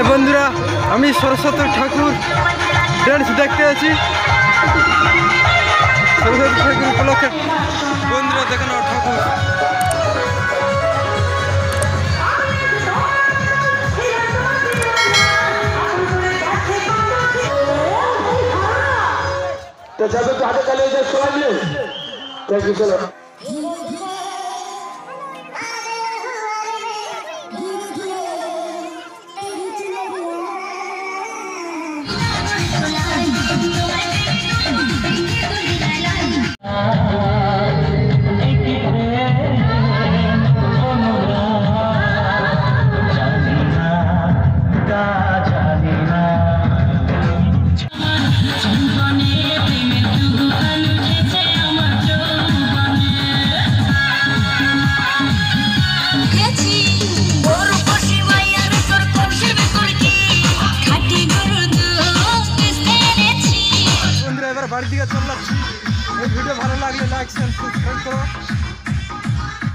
বন্ধুরা, আমি সরস্বতী ঠাকুর ডান্স দেখতে আছি। সরস্বতী ঠাকুর উপলক্ষে বন্ধুরা দেখানো ঠাকুর। तो जब तो आगे चले इधर सवाल ले क्या चलो বাড়ির দিকে চললাম। এই ভিডিও ভালো লাগলে লাইক শেয়ার সাবস্ক্রাইব করো।